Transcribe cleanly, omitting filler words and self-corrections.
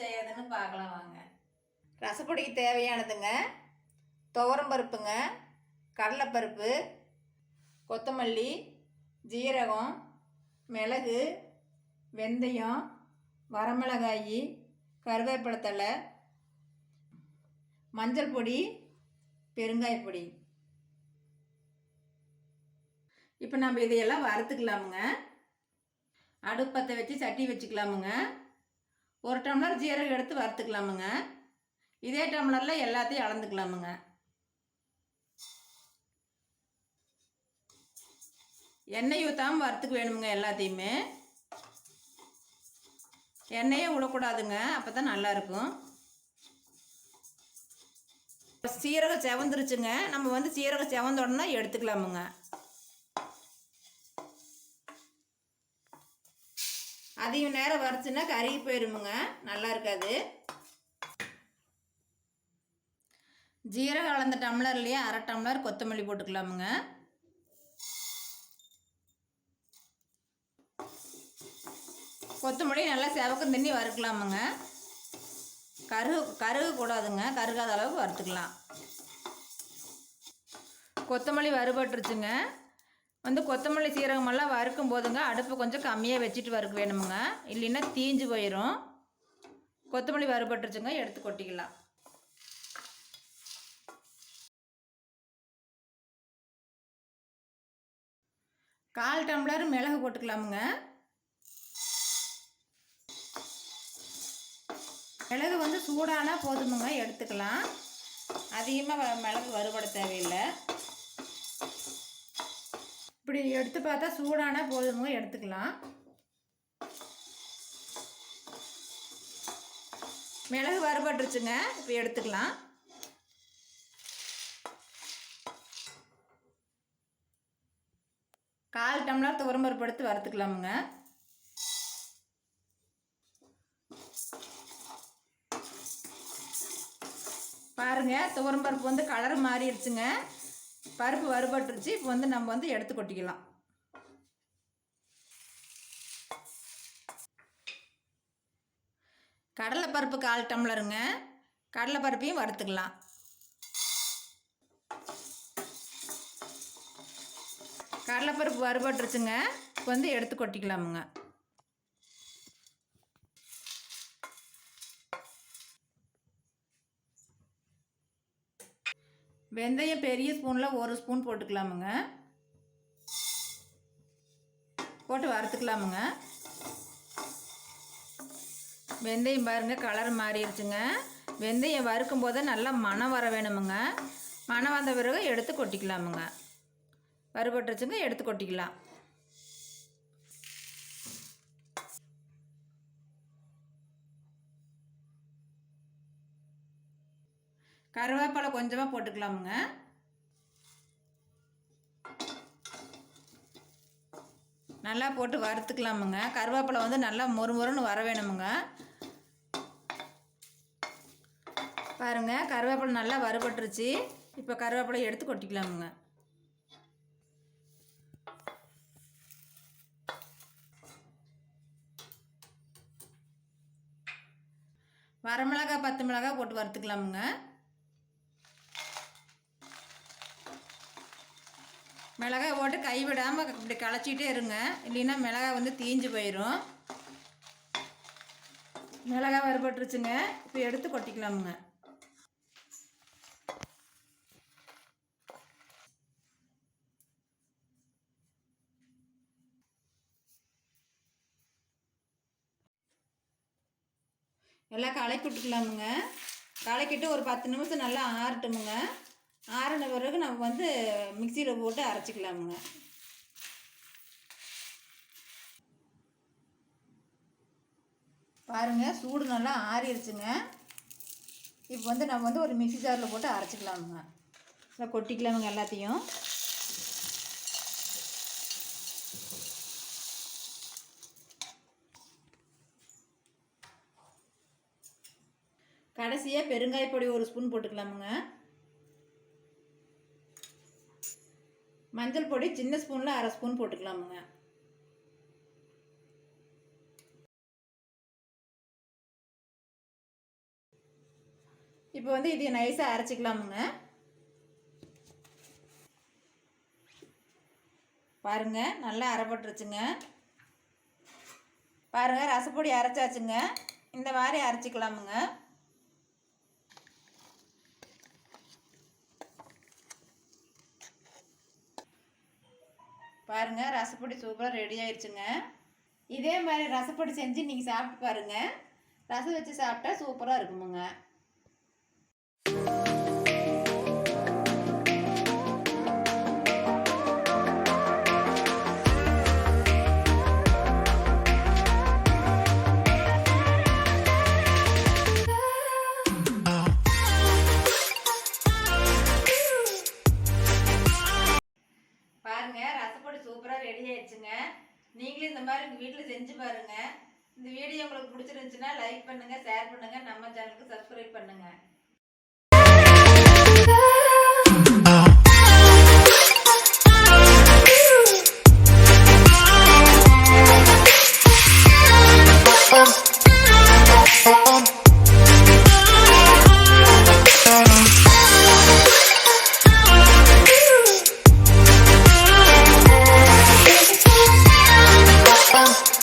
செய்யறதுன்னு பார்க்கலாம் வாங்க. ரசப்பொடிக்கு தேவையானதுங்க துவரம் பருப்புங்க, கடலைப்பருப்பு, கொத்தமல்லி, ஜீரகம், மிளகு, வெந்தயம், வரமிளகாய், கருவேப்பிலை தழை, மஞ்சள் பொடி, பெருங்காயப்பொடி. இப்போ நம்ம இதையெல்லாம் வறுத்துக்கலாமுங்க. அடுப்பத்தை வச்சு சட்டி வச்சுக்கலாமுங்க. 1 டம்ளர் ஜீரகம் எடுத்து வறுத்துக்கலாமுங்க. இதே டம்ளரில் எல்லாத்தையும் அளந்துக்கலாமுங்க. எண்ணெய் ஊற்றாமல் வறுத்துக்க வேணுமுங்க. எல்லாத்தையுமே எண்ணெயே விடக்கூடாதுங்க, அப்போ தான் நல்லாயிருக்கும். சீரகம் செவந்துருச்சுங்க. நம்ம சீரகம் செவந்தோடனே எடுத்துக்கலாமுங்க. அதிக நேரம் வறுச்சுன்னா கருகி போயிடுமுங்க, நல்லா இருக்காது. ஜீரகம் அளந்த டம்ளர்லேயே 1/2 டம்ளர் கொத்தமல்லி போட்டுக்கலாமுங்க. கொத்தமல்லி நல்லா செவக்க தண்ணி வறுக்கலாமுங்க. கருகக்கூடாதுங்க, கருகாத அளவுக்கு வறுத்துக்கலாம். கொத்தமல்லி வறுபட்டுருச்சுங்க. கொத்தமல்லி சீரகமெல்லாம் வறுக்கும் போதுங்க அடுப்பு கொஞ்சம் கம்மியாக வச்சுட்டு வறுக்க வேணுமுங்க, இல்லைன்னா தீஞ்சு போயிடும். கொத்தமல்லி வறுபட்டுருச்சுங்க, எடுத்து கொட்டிக்கலாம். கால் டம்ளர் மிளகு போட்டுக்கலாமுங்க. மிளகு சூடானா போதுமுங்க, எடுத்துக்கலாம். அதிகமாக மிளகு வறுபட தேவையில்லை. இப்படி எடுத்து பார்த்தா சூடானா போதுமுங்க, எடுத்துக்கலாம். மிளகு வறுபட்டுருச்சுங்க, இப்போ எடுத்துக்கலாம். கால் டம்ளர் துவரம் பருப்பு எடுத்து வறுத்துக்கலாமுங்க. பாருங்கள், துவரம் பருப்பு கலர் மாறிடுச்சுங்க. பருப்பு வறுபட்டுருச்சு. இப்போ நம்ம எடுத்து கொட்டிக்கலாம். கடலைப்பருப்பு 1/4 டம்ளருங்க. கடலைப்பருப்பையும் வறுத்துக்கலாம். கடலைப்பருப்பு வறுபட்டுருச்சுங்க, இப்போ எடுத்து கொட்டிக்கலாமுங்க. வெந்தயம் பெரிய ஸ்பூனில் 1 ஸ்பூன் போட்டுக்கலாமுங்க. போட்டு வறுத்துக்கலாமுங்க. வெந்தயம் பாருங்கள் கலர் மாறிடுச்சுங்க. வெந்தயம் வறுக்கும் போது நல்லா மணம் வர வேணுமுங்க. மணம் வந்த பிறகு எடுத்து கொட்டிக்கலாமுங்க. வறுபட்டுருச்சுங்க, எடுத்து கொட்டிக்கலாம். கருவேப்பிலை கொஞ்சமாக போட்டுக்கலாமுங்க. நல்லா போட்டு வறுத்துக்கலாமுங்க. கருவேப்பிலை நல்லா மொறுமொறுன்னு வர வேணுமுங்க. பாருங்கள், கருவேப்பிலை நல்லா வறுபட்டுருச்சு. இப்போ கருவேப்பிலை எடுத்து கொட்டிக்கலாமுங்க. வரமிளகாய் 10 மிளகாய் போட்டு வறுத்துக்கலாமுங்க. மிளகாய் போட்டு கைவிடாமல் இப்படி களைச்சிட்டே இருங்க, இல்லைன்னா மிளகாய் தீஞ்சு போயிடும். மிளகாய் வறுபட்டுருச்சுங்க, இப்போ எடுத்து கொட்டிக்கலாமுங்க. எல்லாம் கலக்கி விட்டுக்கலாமுங்க. கலக்கிட்டு ஒரு 10 நிமிஷம் நல்லா ஆறட்டுமுங்க. ஆறின பிறகு நம்ம மிக்சியில் போட்டு அரைச்சிக்கலாமுங்க. பாருங்கள், சூடு நல்லா ஆறிடுச்சுங்க. இப்போ நம்ம ஒரு மிக்சி ஜாரில் போட்டு அரைச்சிக்கலாமுங்க. இப்போ கொட்டிக்கலாமுங்க எல்லாத்தையும். கடைசியாக பெருங்காயப்பொடி 1 ஸ்பூன் போட்டுக்கலாமுங்க. மஞ்சள் பொடி சின்ன ஸ்பூனில் 1/2 ஸ்பூன் போட்டுக்கலாமுங்க. இப்போ வந்து இது நைஸாக அரைச்சிக்கலாமுங்க. பாருங்கள், நல்லா அரைப்பட்டுருச்சுங்க. பாருங்கள், ரசப்பொடி அரைச்சாச்சுங்க. இந்த மாதிரி அரைச்சிக்கலாமுங்க. பாருங்கள், ரசப்பொடி சூப்பராக ரெடி ஆயிடுச்சுங்க. இதே மாதிரி ரசப்பொடி செஞ்சு நீங்கள் சாப்பிட்டு பாருங்கள். ரசம் வச்சு சாப்பிட்டா சூப்பராக இருக்குமுங்க. ரசப்பொடி சூப்பராக ரெடி ஆயிடுச்சுங்க. நீங்களும் இந்த மாதிரி உங்கள் வீட்டில் செஞ்சு பாருங்க. இந்த வீடியோ உங்களுக்கு பிடிச்சிருந்துச்சுன்னா லைக் பண்ணுங்க, ஷேர் பண்ணுங்க, நம்ம சேனலுக்கு சப்ஸ்கிரைப் பண்ணுங்க.